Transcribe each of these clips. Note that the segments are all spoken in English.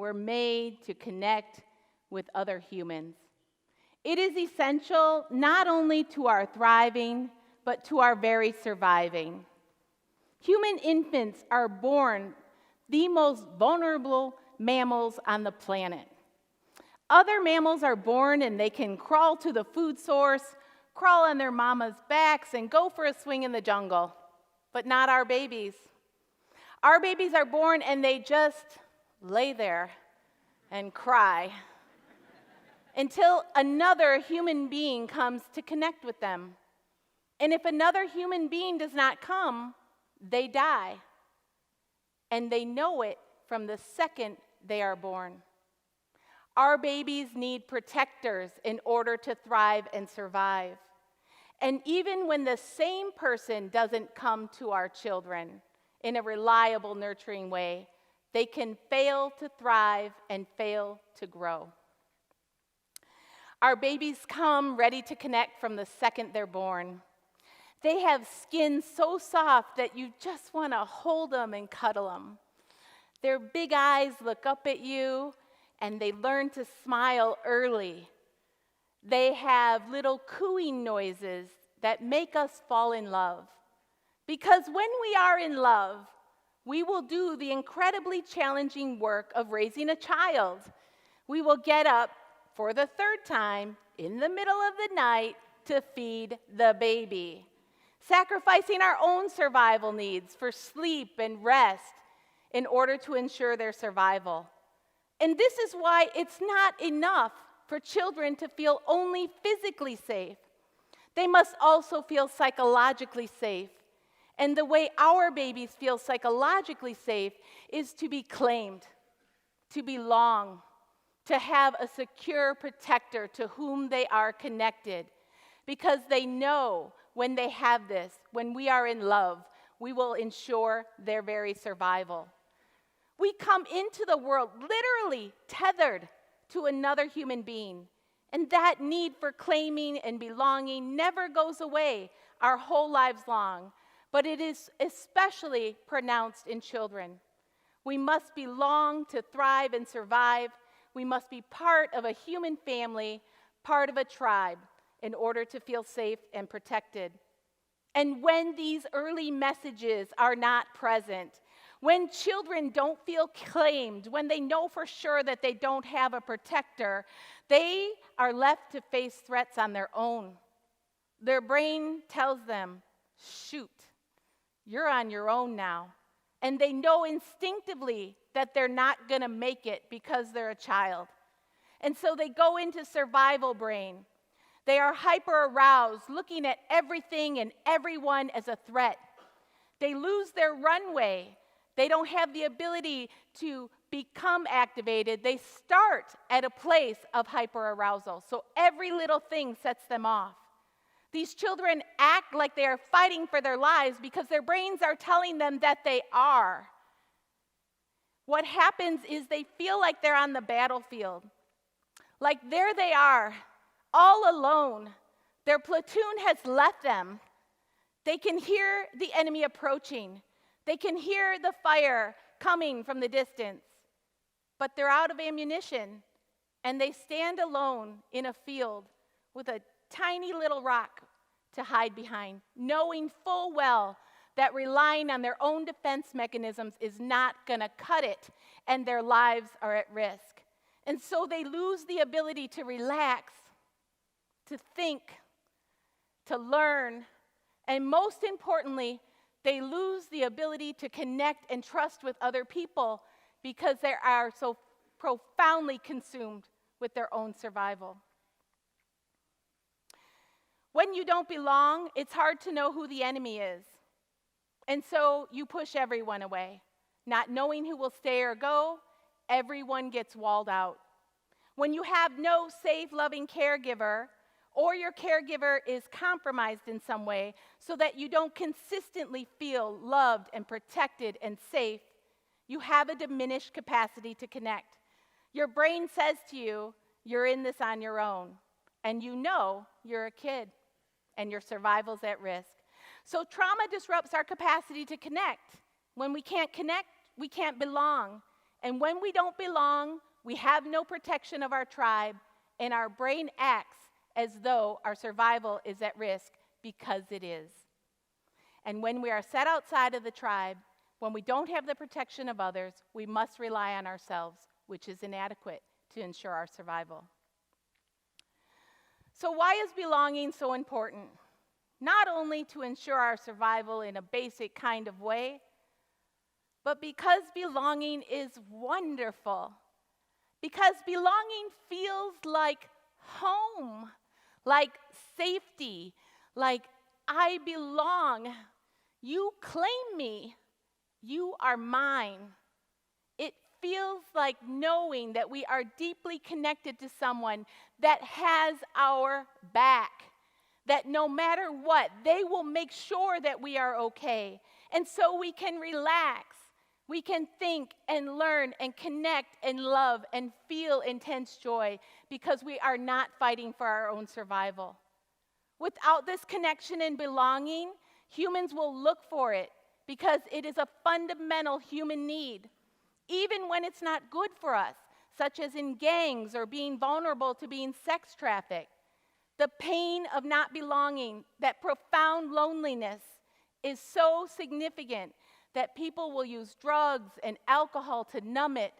were made to connect with other humans. It is essential not only to our thriving, but to our very surviving. Human infants are born the most vulnerable mammals on the planet. Other mammals are born and they can crawl to the food source, crawl on their mama's backs, and go for a swing in the jungle, but not our babies. Our babies are born and they just lay there and cry until another human being comes to connect with them. And if another human being does not come, they die. And they know it from the second they are born. Our babies need protectors in order to thrive and survive. And even when the same person doesn't come to our children in a reliable, nurturing way, they can fail to thrive and fail to grow. Our babies come ready to connect from the second they're born. They have skin so soft that you just want to hold them and cuddle them. Their big eyes look up at you, and they learn to smile early. They have little cooing noises that make us fall in love. Because when we are in love, we will do the incredibly challenging work of raising a child. We will get up for the third time in the middle of the night to feed the baby, sacrificing our own survival needs for sleep and rest in order to ensure their survival. And this is why it's not enough for children to feel only physically safe. They must also feel psychologically safe. And the way our babies feel psychologically safe is to be claimed, to belong, to have a secure protector to whom they are connected. Because they know when they have this, when we are in love, we will ensure their very survival. We come into the world literally tethered to another human being. And that need for claiming and belonging never goes away our whole lives long. But it is especially pronounced in children. We must belong to thrive and survive. We must be part of a human family, part of a tribe, in order to feel safe and protected. And when these early messages are not present, when children don't feel claimed, when they know for sure that they don't have a protector, they are left to face threats on their own. Their brain tells them, shoot, you're on your own now. And they know instinctively that they're not going to make it because they're a child. And so they go into survival brain. They are hyper-aroused, looking at everything and everyone as a threat. They lose their runway. They don't have the ability to become activated. They start at a place of hyper-arousal. So every little thing sets them off. These children act like they are fighting for their lives because their brains are telling them that they are. What happens is they feel like they're on the battlefield. Like there they are, all alone. Their platoon has left them. They can hear the enemy approaching. They can hear the fire coming from the distance. But they're out of ammunition, and they stand alone in a field with a tiny little rock to hide behind, knowing full well that relying on their own defense mechanisms is not going to cut it, and their lives are at risk. And so they lose the ability to relax, to think, to learn, and most importantly, they lose the ability to connect and trust with other people because they are so profoundly consumed with their own survival. When you don't belong, it's hard to know who the enemy is. And so you push everyone away. Not knowing who will stay or go, everyone gets walled out. When you have no safe, loving caregiver, or your caregiver is compromised in some way so that you don't consistently feel loved and protected and safe, you have a diminished capacity to connect. Your brain says to you, you're in this on your own, and you know you're a kid, and your survival's at risk. So trauma disrupts our capacity to connect. When we can't connect, we can't belong, And when we don't belong, we have no protection of our tribe, and our brain acts as though our survival is at risk because it is. And when we are set outside of the tribe, when we don't have the protection of others, we must rely on ourselves, which is inadequate to ensure our survival. So why is belonging so important? Not only to ensure our survival in a basic kind of way, but because belonging is wonderful. Because belonging feels like home, like safety, like I belong. You claim me. You are mine. It feels like knowing that we are deeply connected to someone that has our back, that no matter what, they will make sure that we are okay. And so we can relax. We can think and learn and connect and love and feel intense joy because we are not fighting for our own survival. Without this connection and belonging, humans will look for it because it is a fundamental human need, even when it's not good for us, such as in gangs or being vulnerable to being sex trafficked. The pain of not belonging, that profound loneliness, is so significant that people will use drugs and alcohol to numb it.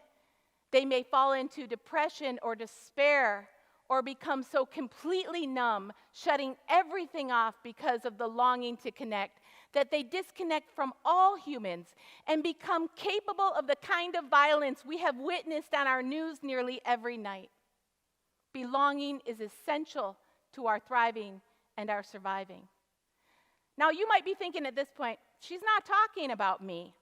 They may fall into depression or despair or become so completely numb, shutting everything off because of the longing to connect, that they disconnect from all humans and become capable of the kind of violence we have witnessed on our news nearly every night. Belonging is essential to our thriving and our surviving. Now, you might be thinking at this point, she's not talking about me.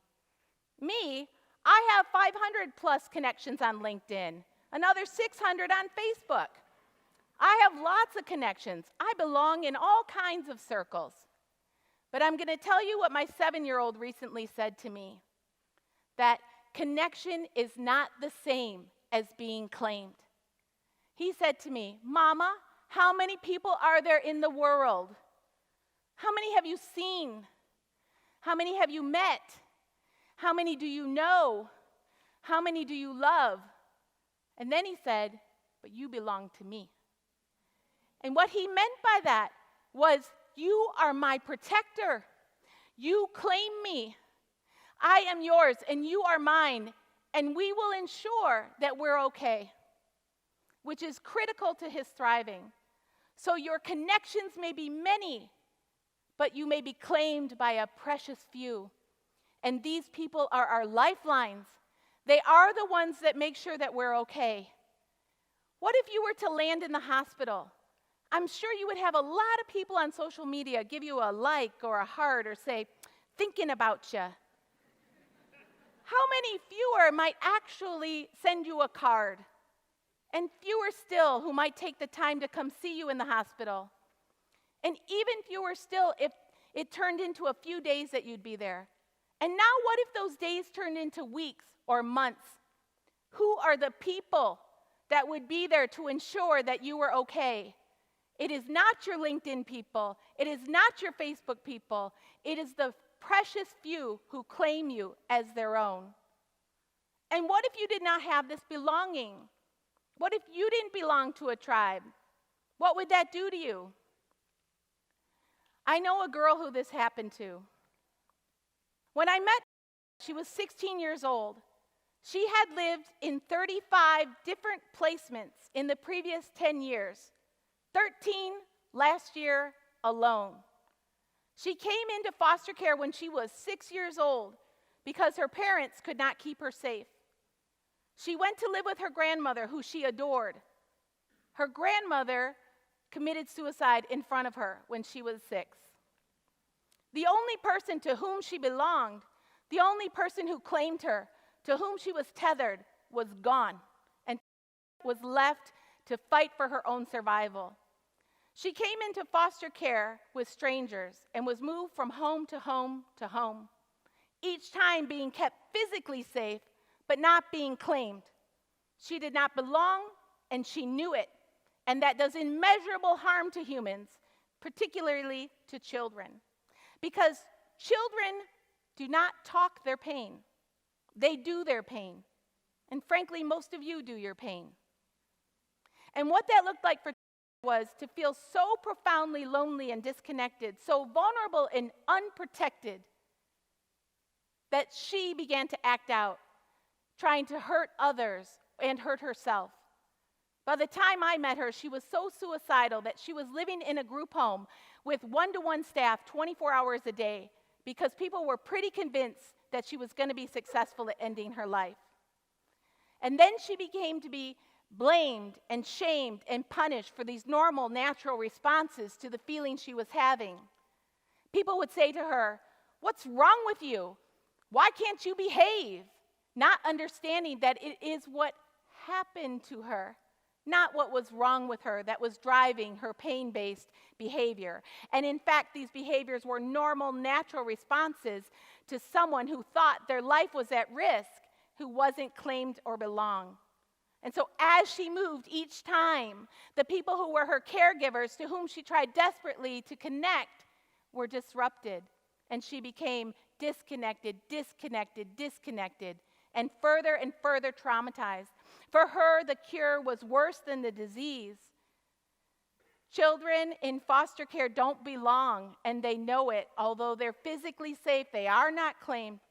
Me, I have 500 plus connections on LinkedIn, another 600 on Facebook. I have lots of connections. I belong in all kinds of circles. But I'm going to tell you what my 7-year-old recently said to me, that connection is not the same as being claimed. He said to me, "Mama, how many people are there in the world? How many have you seen? How many have you met? How many do you know? How many do you love?" And then he said, "But you belong to me." And what he meant by that was, you are my protector. You claim me. I am yours and you are mine, and we will ensure that we're okay, which is critical to his thriving. So your connections may be many, but you may be claimed by a precious few. And these people are our lifelines. They are the ones that make sure that we're okay. What if you were to land in the hospital? I'm sure you would have a lot of people on social media give you a like or a heart or say, "Thinking about you." How many fewer might actually send you a card? And fewer still who might take the time to come see you in the hospital. And even fewer still if it turned into a few days that you'd be there. And now what if those days turned into weeks or months? Who are the people that would be there to ensure that you were okay? It is not your LinkedIn people. It is not your Facebook people. It is the precious few who claim you as their own. And what if you did not have this belonging? What if you didn't belong to a tribe? What would that do to you? I know a girl who this happened to. When I met her, she was 16 years old. She had lived in 35 different placements in the previous 10 years, 13 last year alone. She came into foster care when she was 6 years old because her parents could not keep her safe. She went to live with her grandmother, who she adored. Her grandmother committed suicide in front of her when she was 6. The only person to whom she belonged, the only person who claimed her, to whom she was tethered, was gone and was left to fight for her own survival. She came into foster care with strangers and was moved from home to home to home, each time being kept physically safe, but not being claimed. She did not belong, and she knew it, and that does immeasurable harm to humans, particularly to children, because children do not talk their pain. They do their pain. And frankly, most of you do your pain. And what that looked like for was to feel so profoundly lonely and disconnected, so vulnerable and unprotected, that she began to act out, trying to hurt others and hurt herself. By the time I met her, she was so suicidal that she was living in a group home with one-to-one staff 24 hours a day because people were pretty convinced that she was going to be successful at ending her life. And then she became to be blamed and shamed and punished for these normal, natural responses to the feeling she was having. People would say to her, "What's wrong with you? Why can't you behave?" Not understanding that it is what happened to her, not what was wrong with her that was driving her pain-based behavior. And in fact, these behaviors were normal, natural responses to someone who thought their life was at risk, who wasn't claimed or belonged. And so as she moved each time, the people who were her caregivers, to whom she tried desperately to connect, were disrupted. And she became disconnected, and further traumatized. For her, the cure was worse than the disease. Children in foster care don't belong, and they know it. Although they're physically safe, they are not claimed,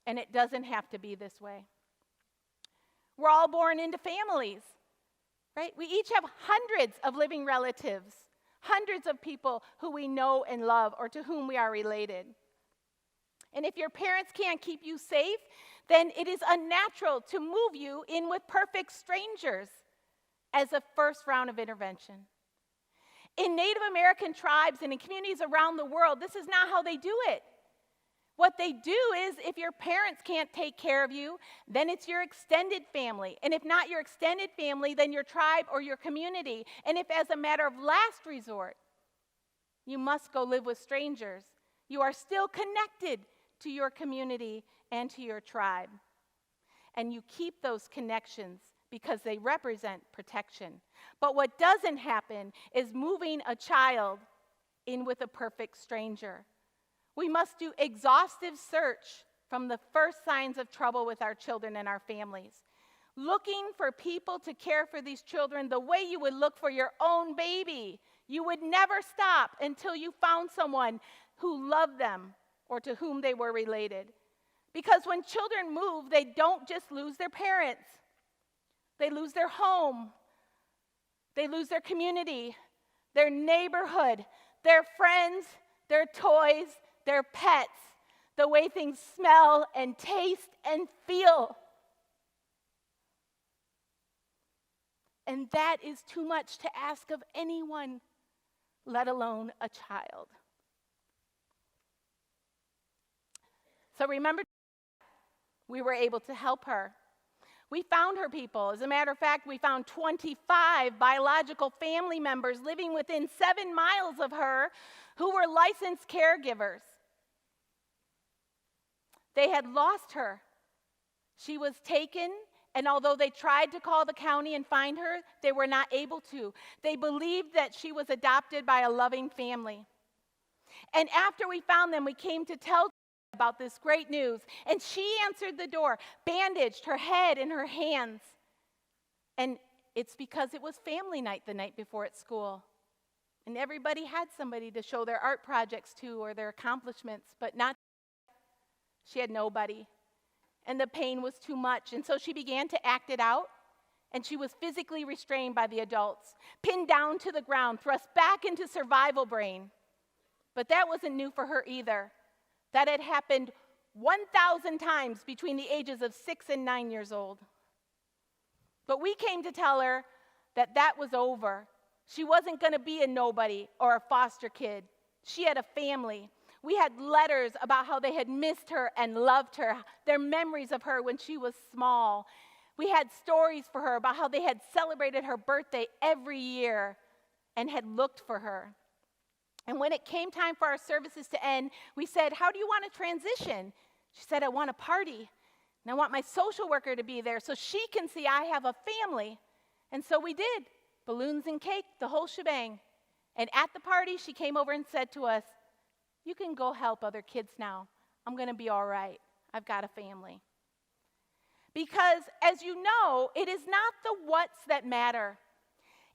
and it doesn't have to be this way. We're all born into families, right? We each have hundreds of living relatives, hundreds of people who we know and love or to whom we are related. And if your parents can't keep you safe, then it is unnatural to move you in with perfect strangers as a first round of intervention. In Native American tribes and in communities around the world, this is not how they do it. What they do is, if your parents can't take care of you, then it's your extended family. And if not your extended family, then your tribe or your community. And if as a matter of last resort, you must go live with strangers, you are still connected to your community and to your tribe. And you keep those connections because they represent protection. But what doesn't happen is moving a child in with a perfect stranger. We must do exhaustive search from the first signs of trouble with our children and our families, looking for people to care for these children the way you would look for your own baby. You would never stop until you found someone who loved them or to whom they were related. Because when children move, they don't just lose their parents. They lose their home. They lose their community, their neighborhood, their friends, their toys, their pets, the way things smell and taste and feel. And that is too much to ask of anyone, let alone a child. So remember, we were able to help her. We found her people. As a matter of fact, we found 25 biological family members living within 7 miles of her who were licensed caregivers. They had lost her. She was taken, and although they tried to call the county and find her, they were not able to. They believed that she was adopted by a loving family. And after we found them, we came to tell about this great news. And she answered the door, bandaged her head and her hands. And it's because it was family night the night before at school. And everybody had somebody to show their art projects to or their accomplishments, but not. She had nobody. And the pain was too much. And so she began to act it out. And she was physically restrained by the adults, pinned down to the ground, thrust back into survival brain. But that wasn't new for her either. That had happened 1,000 times between the ages of 6 and 9 years old. But we came to tell her that that was over. She wasn't going to be a nobody or a foster kid. She had a family. We had letters about how they had missed her and loved her, their memories of her when she was small. We had stories for her about how they had celebrated her birthday every year and had looked for her. And when it came time for our services to end, we said, "How do you want to transition?" She said, "I want a party, and I want my social worker to be there so she can see I have a family." And so we did. Balloons and cake, the whole shebang. And at the party, she came over and said to us, "You can go help other kids now. I'm going to be all right. I've got a family." Because, as you know, it is not the what's that matter.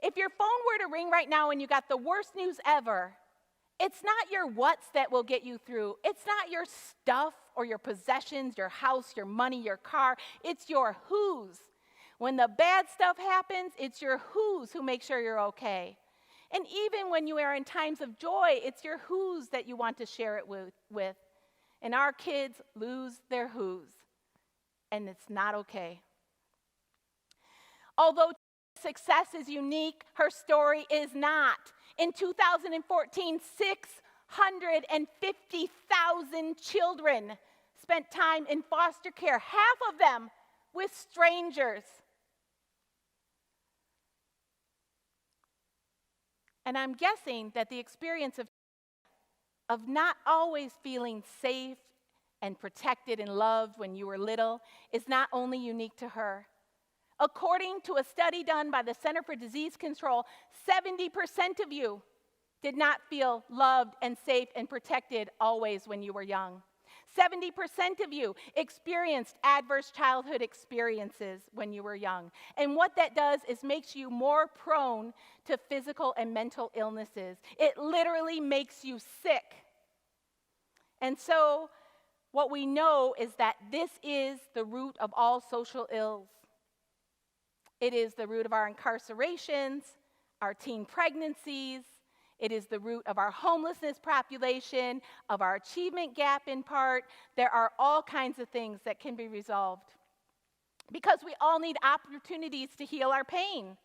If your phone were to ring right now and you got the worst news ever, it's not your what's that will get you through. It's not your stuff or your possessions, your house, your money, your car. It's your who's. When the bad stuff happens, it's your who's who make sure you're okay. And even when you are in times of joy, it's your who's that you want to share it with. And our kids lose their who's. And it's not okay. Although success is unique, her story is not. In 2014, 650,000 children spent time in foster care, half of them with strangers. And I'm guessing that the experience of not always feeling safe and protected and loved when you were little is not only unique to her. According to a study done by the Center for Disease Control, 70% of you did not feel loved and safe and protected always when you were young. 70% of you experienced adverse childhood experiences when you were young. And what that does is makes you more prone to physical and mental illnesses. It literally makes you sick. And so what we know is that this is the root of all social ills. It is the root of our incarcerations, our teen pregnancies. It is the root of our homelessness population, of our achievement gap in part. There are all kinds of things that can be resolved because we all need opportunities to heal our pain.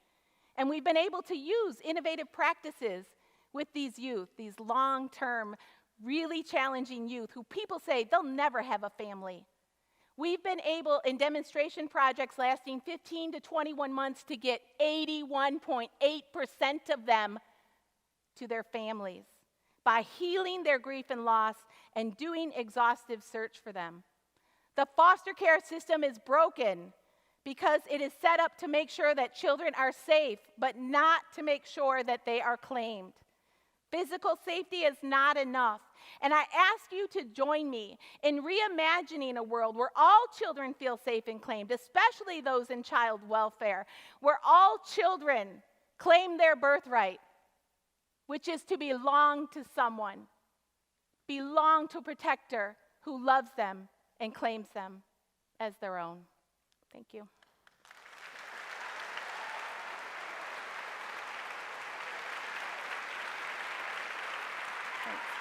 And we've been able to use innovative practices with these youth, these long-term, really challenging youth who people say they'll never have a family. We've been able, in demonstration projects lasting 15 to 21 months, to get 81.8% of them to their families by healing their grief and loss and doing exhaustive search for them. The foster care system is broken because it is set up to make sure that children are safe, but not to make sure that they are claimed. Physical safety is not enough. And I ask you to join me in reimagining a world where all children feel safe and claimed, especially those in child welfare, where all children claim their birthright, which is to belong to someone, belong to a protector who loves them and claims them as their own. Thank you. Thanks.